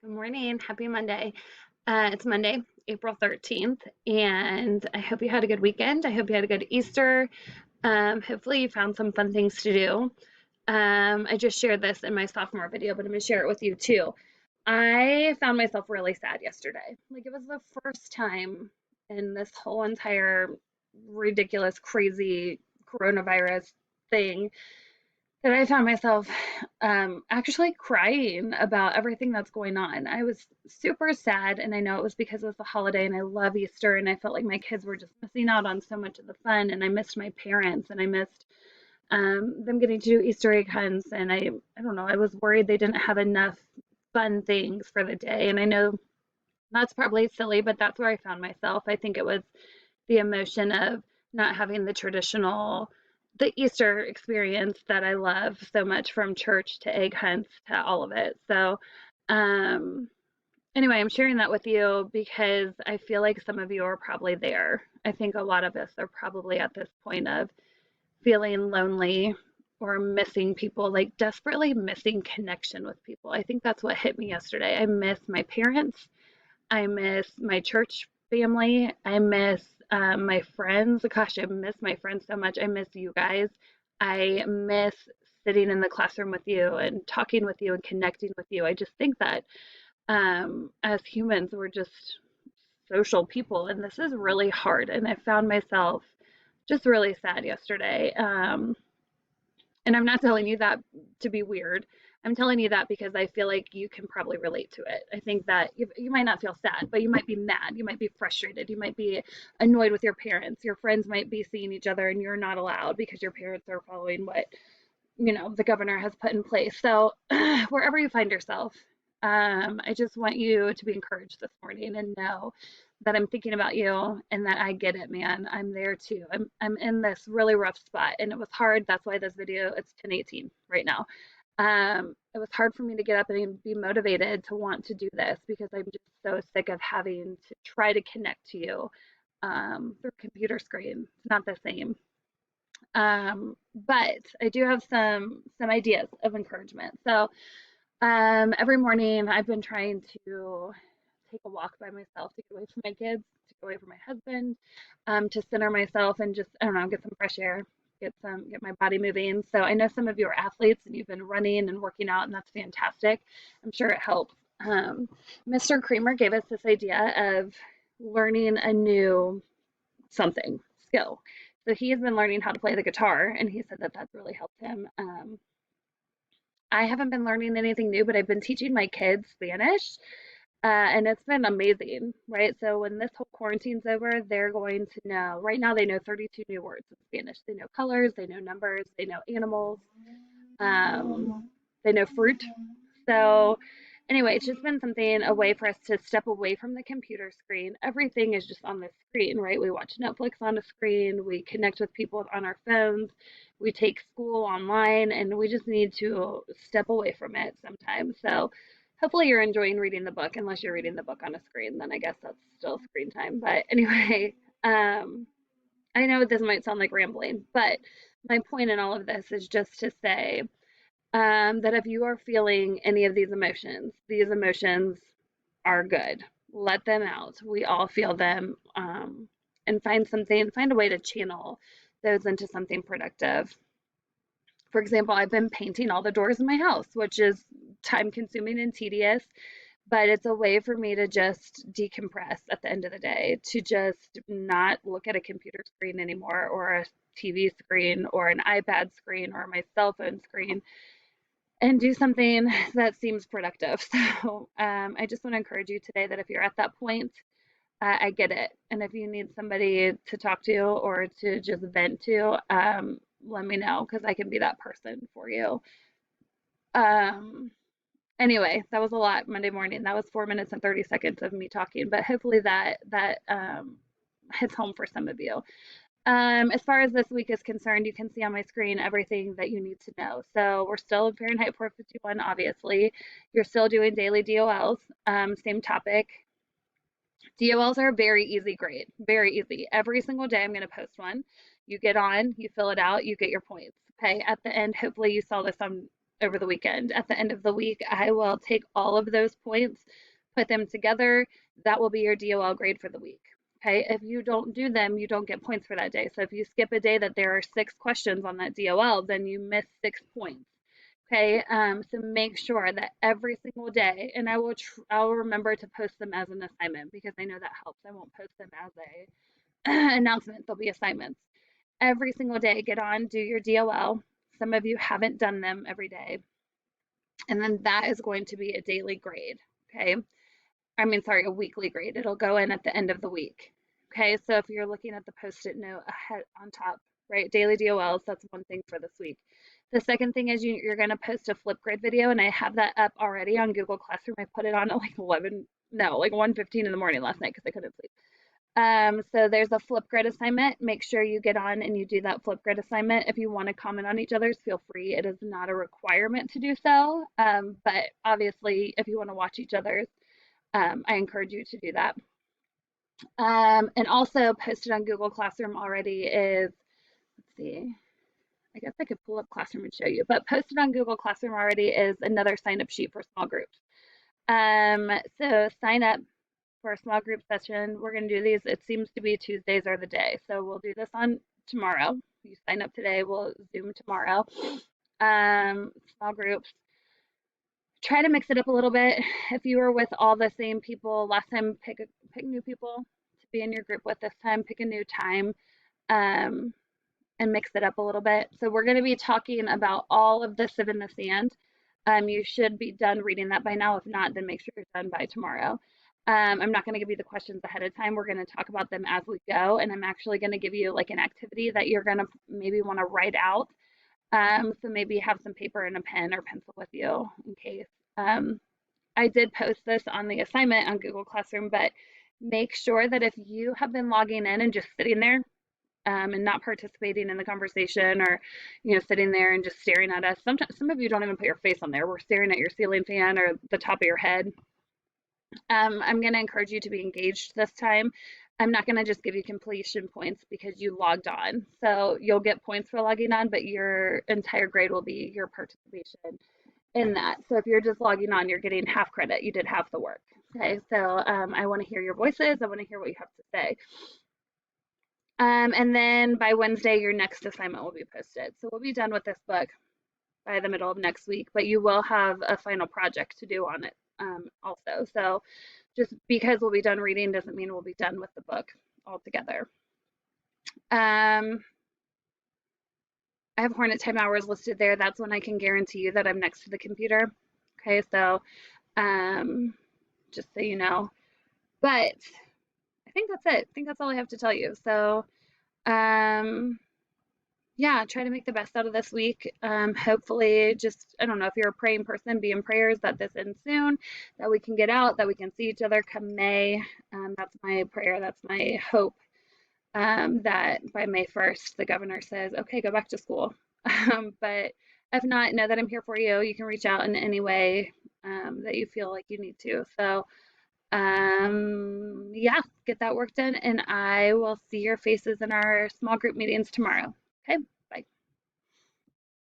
Good morning. Happy Monday. It's Monday, April 13th, and I hope you had a good weekend. I hope you had a good Easter. Hopefully, you found some fun things to do. I just shared this in my sophomore video, but I'm going to share it with you too. I found myself really sad yesterday. Like, it was the first time in this whole entire ridiculous, crazy coronavirus thing that I found myself actually crying about everything that's going on. I was super sad, and I know it was because it was the holiday, and I love Easter, and I felt like my kids were just missing out on so much of the fun, and I missed my parents, and I missed them getting to do Easter egg hunts, and I don't know, I was worried they didn't have enough fun things for the day, and I know that's probably silly, but that's where I found myself. I think it was the emotion of not having the traditional the Easter experience that I love so much, from church to egg hunts to all of it. So um anyway, I'm sharing that with you because I feel like some of you are probably there. I think a lot of us are probably at this point of feeling lonely or missing people, like desperately missing connection with people. I think that's what hit me yesterday. I miss my parents. I miss my church family. I miss my friends. Gosh, I miss my friends so much. I miss you guys. I miss sitting in the classroom with you and talking with you and connecting with you. I just think that as humans, we're just social people, and this is really hard. And I found myself just really sad yesterday. And I'm not telling you that to be weird. I'm telling you that because I feel like you can probably relate to it. I think that you might not feel sad, but you might be mad. You might be frustrated. You might be annoyed with your parents. Your friends might be seeing each other and you're not allowed because your parents are following what, the governor has put in place. So wherever you find yourself, I just want you to be encouraged this morning and know that I'm thinking about you and that I get it, man. I'm there too. I'm in this really rough spot and it was hard. That's why this video, it's 10:18 right now. It was hard for me to get up and be motivated to want to do this because I'm just so sick of having to try to connect to you through a computer screen. It's not the same. But I do have some ideas of encouragement. So every morning I've been trying to take a walk by myself to get away from my kids, to get away from my husband, to center myself and just, I don't know, get some fresh air, get my body moving. So I know some of you are athletes and you've been running and working out, and that's fantastic. I'm sure it helps. Mr. Creamer gave us this idea of learning a new something skill. So he has been learning how to play the guitar, and he said that that's really helped him. I haven't been learning anything new, but I've been teaching my kids Spanish, and it's been amazing, right? So when this whole quarantine's over, they're going to know. Right now, they know 32 new words in Spanish. They know colors, they know numbers, they know animals, they know fruit. So anyway, it's just been something, a way for us to step away from the computer screen. Everything is just on the screen, right? We watch Netflix on a screen, we connect with people on our phones, we take school online, and we just need to step away from it sometimes. So hopefully you're enjoying reading the book. Unless you're reading the book on a screen, then I guess that's still screen time. But anyway, I know this might sound like rambling, but my point in all of this is just to say that if you are feeling any of these emotions are good. Let them out. We all feel them, and find a way to channel those into something productive. For example, I've been painting all the doors in my house, which is time consuming and tedious, but it's a way for me to just decompress at the end of the day, to just not look at a computer screen anymore, or a TV screen, or an iPad screen, or my cell phone screen, and do something that seems productive. So I just want to encourage you today that if you're at that point, I get it. And if you need somebody to talk to or to just vent to, let me know because I can be that person for you. Um, anyway, that was a lot Monday morning. That was 4 minutes and 30 seconds of me talking, but hopefully that hits home for some of you. As far as this week is concerned, you can see on my screen everything that you need to know. So we're still in Fahrenheit 451, obviously. You're still doing daily DOLs, same topic. DOLs are a very easy grade, very easy. Every single day I'm going to post one. You get on, you fill it out, you get your points. Okay, at the end, hopefully you saw this on over the weekend. At the end of the week, I will take all of those points, put them together. That will be your DOL grade for the week. Okay, if you don't do them, you don't get points for that day. So if you skip a day that there are 6 questions on that DOL, then you miss 6 points. Okay, so make sure that every single day, and I'll remember to post them as an assignment because I know that helps. I won't post them as a announcement. They'll be assignments. Every single day, get on, do your DOL. Some of you haven't done them every day, and then that is going to be a daily grade. Okay, I mean, sorry, a weekly grade. It'll go in at the end of the week. Okay, so if you're looking at the post-it note ahead on top, right, daily DOLs, that's one thing for this week. The second thing is you're going to post a Flipgrid video, and I have that up already on Google Classroom. I put it on at like 11, no, like 1:15 in the morning last night because I couldn't sleep. So there's a Flipgrid assignment. Make sure you get on and you do that Flipgrid assignment. If you want to comment on each other's, feel free. It is not a requirement to do so, but obviously, if you want to watch each other's, I encourage you to do that. And also posted on Google Classroom already is, let's see, I guess I could pull up Classroom and show you, but posted on Google Classroom already is another sign up sheet for small groups. So sign up for a small group session. We're going to do these. It seems to be Tuesdays are the day. So we'll do this on tomorrow. You sign up today, we'll Zoom tomorrow. Small groups. Try to mix it up a little bit. If you were with all the same people last time, pick new people to be in your group with this time. Pick a new time. Um, and mix it up a little bit. So we're going to be talking about all of the Sieve in the Sand. You should be done reading that by now. If not, then make sure you're done by tomorrow. I'm not going to give you the questions ahead of time. We're going to talk about them as we go, and I'm actually going to give you like an activity that you're going to maybe want to write out. So maybe have some paper and a pen or pencil with you in case. I did post this on the assignment on Google Classroom, but make sure that if you have been logging in and just sitting there and not participating in the conversation or sitting there and just staring at us, sometimes some of you don't even put your face on there. We're staring at your ceiling fan or the top of your head. I'm going to encourage you to be engaged this time. I'm not going to just give you completion points because you logged on. So you'll get points for logging on, but your entire grade will be your participation in that. So if you're just logging on, you're getting half credit. You did half the work. Okay, so I want to hear your voices. I want to hear what you have to say. And then by Wednesday, your next assignment will be posted. So we'll be done with this book by the middle of next week, but you will have a final project to do on it also. So just because we'll be done reading doesn't mean we'll be done with the book altogether. I have Hornet time hours listed there. That's when I can guarantee you that I'm next to the computer. Okay, so just so you know. But I think that's it. I think that's all I have to tell you. So yeah, try to make the best out of this week. Hopefully, just, I don't know, if you're a praying person, be in prayers that this ends soon, that we can get out, that we can see each other come May. That's my prayer. That's my hope, that by May 1st, the governor says, okay, go back to school. But if not, know that I'm here for you. You can reach out in any way that you feel like you need to. So, yeah, get that work done, and I will see your faces in our small group meetings tomorrow. Okay.